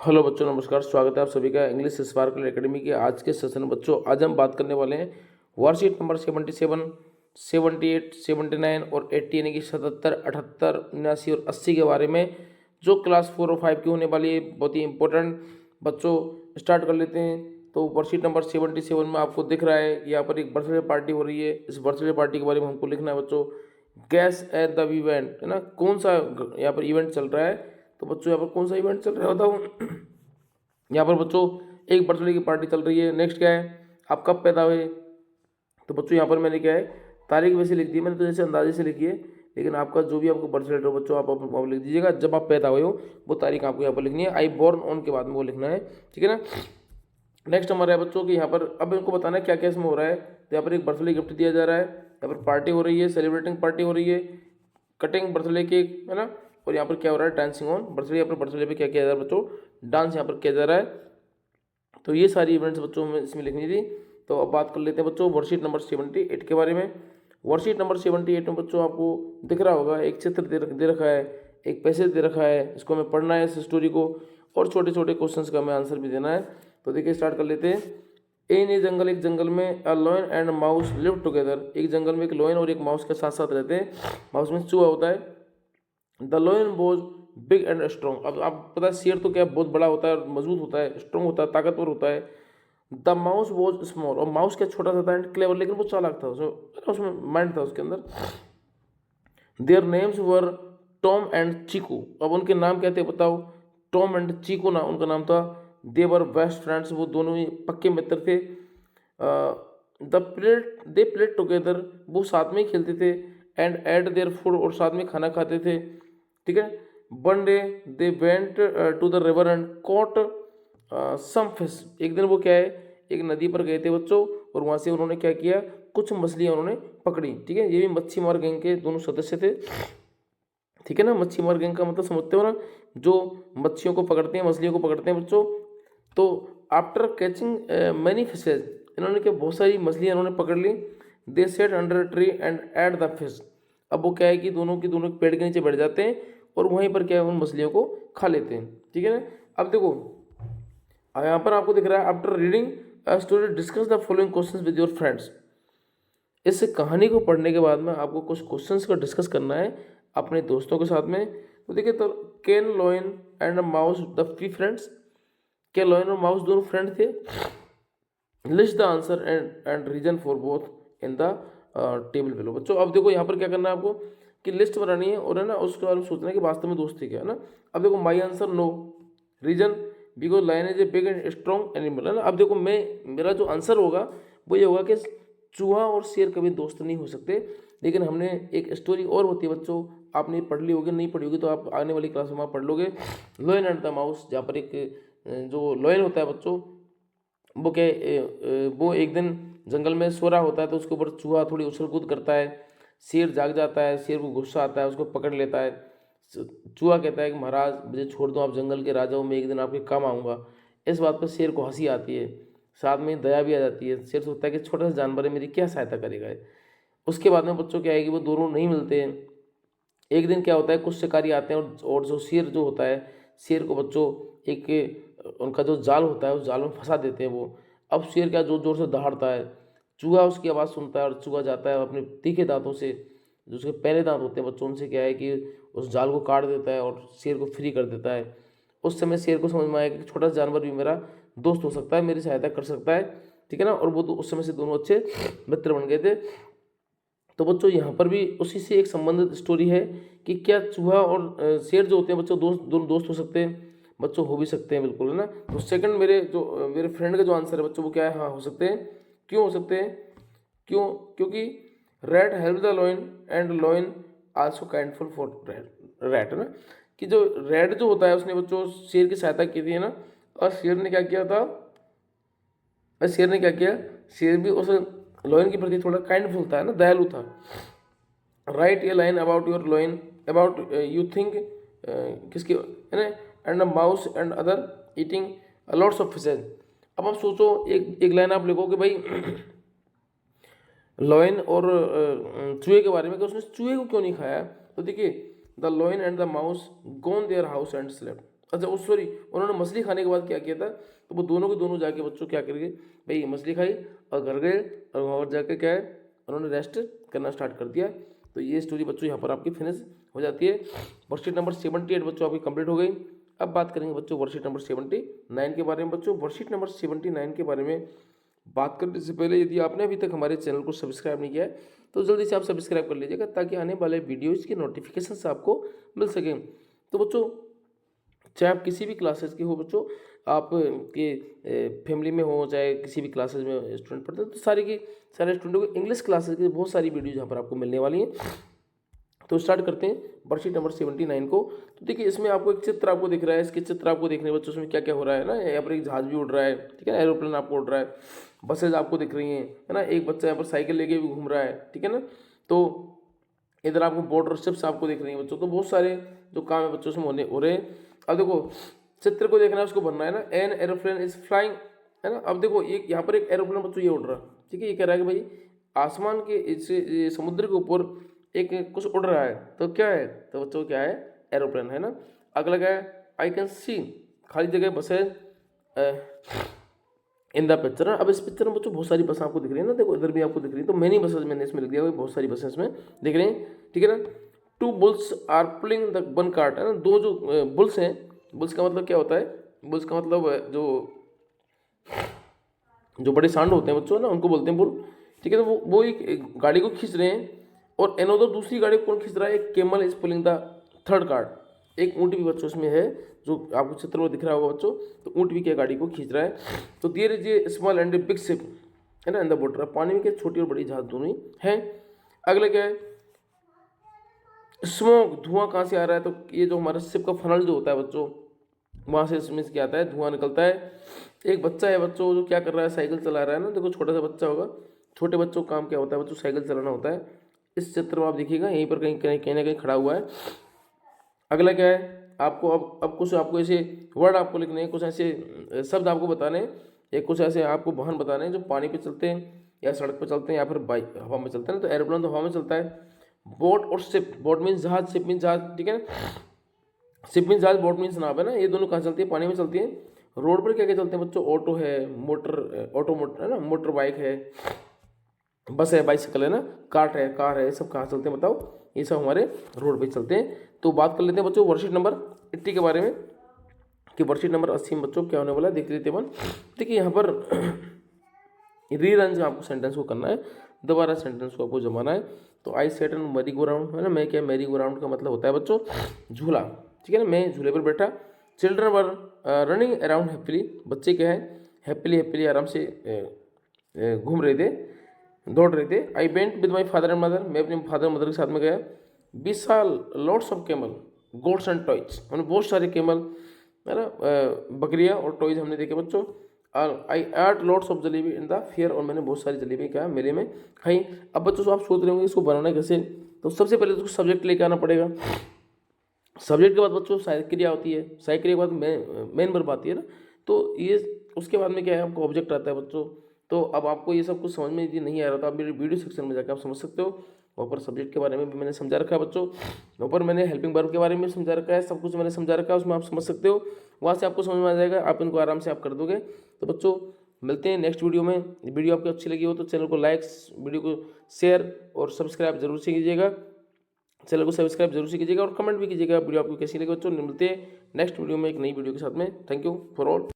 Hello बच्चों, नमस्कार। स्वागत है आप सभी का इंग्लिश स्पार्कल एकेडमी के आज के सेशन में। बच्चों, आज हम बात करने वाले हैं वर्कशीट नंबर 77, 78, 79 और 80 यानी कि 77, 78, 79 और 80 के बारे में, जो क्लास 4 और 5 की होने वाली है। बहुत ही इंपॉर्टेंट। बच्चों, स्टार्ट कर लेते हैं। तो वर्कशीट नंबर 77 में आपको दिख रहा है यहाँ पर एक बर्थडे पार्टी हो रही है। इस बर्थडे पार्टी के बारे में हमको लिखना है बच्चों। गैस एट द इवेंट, है ना, कौन सा यहाँ पर इवेंट चल रहा है। तो बच्चों, यहाँ पर कौन सा इवेंट चल रहा है बताओ। यहाँ पर बच्चों एक बर्थडे की पार्टी चल रही है। नेक्स्ट क्या है, आप कब पैदा हुए। तो बच्चों यहाँ पर मैंने क्या है, तारीख वैसे लिख दी मैंने, तो जैसे अंदाजे से लिखी है। लेकिन आपका जो भी आपको बर्थ सर्टिफिकेट हो बच्चों, आप लिख दीजिएगा जब आप पैदा हुए हो, वो तारीख आपको यहाँ पर लिखनी है। आई बॉर्न ऑन के बाद में वो लिखना है, ठीक है ना। नेक्स्ट हमारा है बच्चों कि यहाँ पर अब इनको बताना है क्या क्या इसमें हो रहा है। तो यहाँ पर एक बर्थडे गिफ्ट दिया जा रहा है, यहाँ पर पार्टी हो रही है, सेलिब्रेटिंग पार्टी हो रही है, कटिंग बर्थडे केक, है ना। और यहाँ पर क्या हो रहा है, डांसिंग ऑन बर्थडे। यहाँ पर बर्थडे पे क्या किया जा रहा है बच्चों, डांस यहाँ पर किया जा रहा है। तो ये सारी इवेंट्स बच्चों में इसमें लिखनी थी। तो अब बात कर लेते हैं बच्चों वर्कशीट नंबर 78 के बारे में। वर्कशीट नंबर 78 में बच्चों आपको दिख रहा होगा, एक चित्र दे रखा है, एक पैसेज दे रखा है, इसको हमें पढ़ना है इस स्टोरी को, और छोटे छोटे क्वेश्चंस का हमें आंसर भी देना है। तो देखिए, स्टार्ट कर लेते हैं। इन ए जंगल, एक जंगल में a lion and mouse live together. एक जंगल में एक लॉयन और एक माउस के साथ साथ रहते हैं। माउस में चूहा होता है। The lion was big and strong. अब आप पता है, शेर तो क्या बहुत बड़ा होता है, मजबूत होता है, स्ट्रॉन्ग होता है, ताकतवर होता है। द माउस वॉज स्मॉल, और माउस क्या छोटा सा था एंड क्लेवर, लेकिन वो चालाक था, उसमें माइंड था उसके अंदर। Their names were Tom and Chiku. अब उनके नाम क्या थे बताओ। टॉम एंड चीकू ना उनका नाम था। दे वर बेस्ट फ्रेंड्स, वो दोनों ही पक्के मित्र थे। दे प्लेड टुगेदर, वो साथ में ही खेलते थे। एंड एट देयर फूड, और साथ में खाना खाते थे, ठीक है। One day they went to the river and caught some fish. एक दिन वो क्या है, एक नदी पर गए थे बच्चों, और वहाँ से उन्होंने क्या किया, कुछ मछलियाँ उन्होंने पकड़ी, ठीक है। ये भी मच्छी मार गैंग के दोनों सदस्य थे, ठीक है ना। मच्छी मार गैंग का मतलब समझते हो ना, जो मच्छियों को पकड़ते हैं, मछलियों को पकड़ते हैं बच्चों। तो आफ्टर कैचिंग मैनी फिशेज, इन्होंने क्या, बहुत सारी मछलियाँ इन्होंने पकड़ ली। They sat under tree and ate the fish. अब वो क्या है कि दोनों के दोनों पेड़ के नीचे बैठ जाते हैं, और वहीं पर क्या है, उन मछलियों को खा लेते हैं, ठीक है ना। अब देखो, यहाँ पर आपको दिख रहा है, after reading a story discuss the following questions with your friends. इस कहानी को पढ़ने के बाद में आपको कुछ क्वेश्चंस का डिस्कस करना है अपने दोस्तों के साथ में। तो देखिए, तो can lion and mouse the free friends, क्या लॉयन और माउस दोनों फ्रेंड थे। List the answer and reason for both in the table below. बच्चों, अब देखो यहाँ पर क्या करना है आपको, कि लिस्ट बनानी है, और है ना, उसके बारे में सोचना है कि वास्तव में दोस्ती क्या है ना। अब देखो, my answer no, reason because lion is a big and strong animal, है ना। अब देखो, मेरा जो आंसर होगा वो ये होगा कि चूहा और शेर कभी दोस्त नहीं हो सकते। लेकिन हमने एक स्टोरी और होती है बच्चों, आपने पढ़ ली होगी, नहीं पढ़ी होगी तो आप आने वाली क्लास में आप पढ़ लोगे, लॉयन एंड द माउस। जहाँ पर एक जो लॉयन होता है बच्चों, वो क्या वो एक दिन जंगल में सो रहा होता है, तो उसके ऊपर चूहा थोड़ी उछल कूद करता है। शेर जाग जाता है, शेर को गुस्सा आता है, उसको पकड़ लेता है। चूहा कहता है कि महाराज, मुझे छोड़ दो, आप जंगल के राजा हो, मैं एक दिन आपके काम आऊँगा। इस बात पर शेर को हंसी आती है, साथ में दया भी आ जाती है। शेर सोचता है कि छोटा सा जानवर है, मेरी क्या सहायता करेगा ये। उसके बाद में बच्चों क्या है कि वो दोनों नहीं मिलते हैं। एक दिन क्या होता है, कुछ शिकारी आते हैं, और जो शेर जो होता है, शेर को बच्चों एक उनका जो जाल होता है, उस जाल में फंसा देते हैं वो। अब शेर क्या जोर जोर से दहाड़ता है, चूहा उसकी आवाज़ सुनता है, और चूहा जाता है अपने तीखे दांतों से, जो उसके पहले दांत होते हैं बच्चों, उनसे क्या है कि उस जाल को काट देता है और शेर को फ्री कर देता है। उस समय शेर को समझ में आया कि छोटा सा जानवर भी मेरा दोस्त हो सकता है, मेरी सहायता कर सकता है, ठीक है ना। और वो तो उस समय से दोनों अच्छे मित्र बन गए थे। तो बच्चों, यहाँ पर भी उसी से एक संबंधित स्टोरी है कि क्या चूहा और शेर जो होते हैं बच्चों, दोनों दोस्त हो सकते हैं बच्चों, हो भी सकते हैं, बिल्कुल, है ना। तो सेकंड मेरे फ्रेंड का जो आंसर है बच्चों, वो क्या है, हाँ हो सकते हैं। क्यों हो सकते हैं, क्यों, क्योंकि rat help the lion and lion also kindful for rat, है ना। कि जो रैट जो होता है, उसने बच्चों शेर की सहायता की थी, है ना। और शेर ने क्या किया था, शेर ने क्या किया, शेर भी उस लॉयन के प्रति थोड़ा काइंडफुल था, है ना, दयालु था। Right A line about your lion, about you think, किसकी, है ना, and a mouse and other eating lots of fishes. अब आप सोचो, एक लाइन आप लिखो कि भाई लॉयन और चूहे के बारे में, कि उसने चूहे को क्यों नहीं खाया। तो देखिए, the lion and the mouse gone their house and slept. अच्छा वो सॉरी, उन्होंने मछली खाने के बाद क्या किया था, तो वो दोनों के दोनों जाके बच्चों क्या करेंगे भाई, मछली खाई और घर गए और वहाँ पर जाके क्या है उन्होंने रेस्ट करना स्टार्ट कर दिया। तो ये स्टोरी बच्चों यहाँ पर आपकी फिनिश हो जाती है। वर्कशीट नंबर 78 बच्चों आपकी कंप्लीट हो गई। अब बात करेंगे बच्चों वर्कशीट नंबर 79 के बारे में। बच्चों वर्कशीट नंबर 79 के बारे में बात करने से पहले यदि आपने अभी तक हमारे चैनल को सब्सक्राइब नहीं किया है तो जल्दी से आप सब्सक्राइब कर लीजिएगा, ताकि आने वाले वीडियोज़ की नोटिफिकेशन आपको मिल सकें। तो बच्चों चाहे आप किसी भी क्लासेस की हो बच्चों, आप के फैमिली में हो चाहे किसी भी क्लासेस में स्टूडेंट पढ़ते हैं, तो सारे स्टूडेंटों को इंग्लिश क्लासेस की बहुत सारी वीडियोज यहाँ पर आपको मिलने वाली हैं। तो स्टार्ट करते हैं वर्कशीट नंबर 79 को। तो देखिए इसमें आपको एक चित्र आपको दिख रहा है, इसके चित्र आपको देखने बच्चों उसमें क्या क्या हो रहा है ना, यहाँ पर एक जहाज भी उड़ रहा है, ठीक है ना, एरोप्लेन आपको उड़ रहा है, बसेज आपको दिख रही हैं, है ना, एक बच्चा यहाँ पर साइकिल लेके भी घूम रहा है, ठीक है ना। तो इधर आपको बॉर्डर शिप्स आपको दिख रही हैं बच्चों। तो बहुत सारे जो काम है बच्चों उसमें हो रहे हैं। अब देखो चित्र को देखना है, उसको बनना है ना, एन एरोप्लेन इज फ्लाइंग, है ना। अब देखो ये यहाँ पर एक एरोप्लेन बच्चों ये उड़ रहा है, ठीक है, ये कह रहा है कि भाई आसमान के इससे समुद्र के ऊपर एक कुछ उड़ रहा है, तो क्या है, तो बच्चों क्या है, एरोप्लेन, है ना। अगला क्या है, आई कैन सी, खाली जगह बस है इन द पिक्चर। अब इस पिक्चर में बच्चों बहुत सारी बसें आपको दिख रही है ना, देखो इधर भी आपको दिख रही है, तो मैनी बसेस मैंने इसमें लिख दिया, बहुत सारी बसें इसमें दिख रही हैं, ठीक है ना। Two bulls are pulling the one cart, है ना, दो जो बुल्स हैं, बुल्स का मतलब क्या होता है, बुल्स का मतलब जो बड़े सांड होते हैं बच्चों ना, उनको बोलते हैं बुल, ठीक है। तो वो एक गाड़ी को खींच रहे हैं, और एनोदर दूसरी गाड़ी को कौन खींच रहा है, एक camel is pulling the third cart, एक ऊँट भी बच्चों इसमें है जो आपको चित्र में दिख रहा होगा बच्चों। तो ऊँट भी क्या गाड़ी को खींच रहा है। तो there is a small and a big ship, है ना, इन द वाटर, पानी में क्या छोटी और बड़ी जहाज दोनों ही हैं। अगला क्या है, स्मोक, धुआं कहाँ से आ रहा है, तो ये जो हमारा शिप का फनल जो होता है बच्चों, वहाँ से इसमें क्या आता है, धुआं निकलता है। एक बच्चा है बच्चों जो क्या कर रहा है, साइकिल चला रहा है ना, देखो छोटा सा बच्चा होगा, छोटे बच्चों का काम क्या होता है बच्चों, साइकिल चलाना होता है। इस चित्र में आप देखिएगा यहीं पर कहीं कहीं कहीं ना कहीं खड़ा हुआ है। अगला क्या है, आपको अब कुछ आपको ऐसे वर्ड आपको लिखने हैं, कुछ ऐसे शब्द आपको बताने हैं, या कुछ ऐसे आपको वाहन बताने हैं जो पानी पे चलते हैं या सड़क पे चलते हैं या फिर बाइक हवा में चलते हैं ना। तो एरोप्लेन तो हवा में चलता है। बोट और शिप, बोट मीन्स जहाज, शिप मीन्स जहाज, ठीक है ना, शिप मीन्स जहाज, बोट मीन्स नाव, है ना। ये दोनों कहाँ चलती है, पानी में चलती है। रोड पर क्या क्या चलते हैं बच्चों, ऑटो है, मोटर है ना, मोटर बाइक है, बस है, बाइसिकल है ना, कार है, ये सब कहाँ चलते हैं बताओ, ये सब हमारे रोड पे चलते हैं। तो बात कर लेते हैं बच्चों वर्कशीट नंबर 80 के बारे में, कि वर्कशीट नंबर 80 में बच्चों क्या होने वाला है, देख लेते हैं। देखिए यहाँ पर रीरन आपको सेंटेंस को करना है, दोबारा सेंटेंस को आपको जमाना है। तो I sat an merry go round, है ना, मैं क्या, मैरी गो राउंड का मतलब होता है बच्चों झूला, ठीक है ना, मैं झूले पर बैठा। Children were running around happily, बच्चे क्या है हैप्पीली आराम से घूम रहे थे, दौड़ रहे थे। I went with my father and mother, मैं अपने फादर मदर के साथ में गया। विशाल lots of camel, goats and toys, हमने बहुत सारे कैमल, है ना, बकरियाँ और टॉयज हमने देखे बच्चों। I ate lots of jalebi in the fair, और मैंने बहुत सारी जलेबी क्या मेले में खाई। अब बच्चों आप सोच रहे होंगे इसको बनाना कैसे, तो सबसे पहले तो सब्जेक्ट लेके आना पड़ेगा। सब्जेक्ट के बाद बच्चों सहायक क्रिया होती है, सहायक क्रिया के बाद मेन वर्ब आती है ना। तो ये उसके बाद में क्या है, आपको ऑब्जेक्ट आता है बच्चों। तो अब आपको ये सब कुछ समझ में यदि नहीं आ रहा तो आप मेरे वीडियो सेक्शन में जाकर आप समझ सकते हो। वहाँ पर सब्जेक्ट के बारे में भी मैंने समझा रखा है बच्चों, वहाँ पर मैंने हेल्पिंग वर्ब के बारे में समझा रखा है, सब कुछ मैंने समझा रखा है, उसमें आप समझ सकते हो, वहाँ से आपको समझ में आ जाएगा, आप इनको आराम से आप कर दोगे। तो बच्चों मिलते हैं नेक्स्ट वीडियो में। वीडियो आपको अच्छी लगी हो तो चैनल को लाइक्स, वीडियो को शेयर और सब्सक्राइब जरूर से कीजिएगा, चैनल को सब्सक्राइब जरूर से कीजिएगा और कमेंट भी कीजिएगा वीडियो आपको कैसी लगी बच्चों। मिलते हैं नेक्स्ट वीडियो में एक नई वीडियो के साथ में। Thank you for all.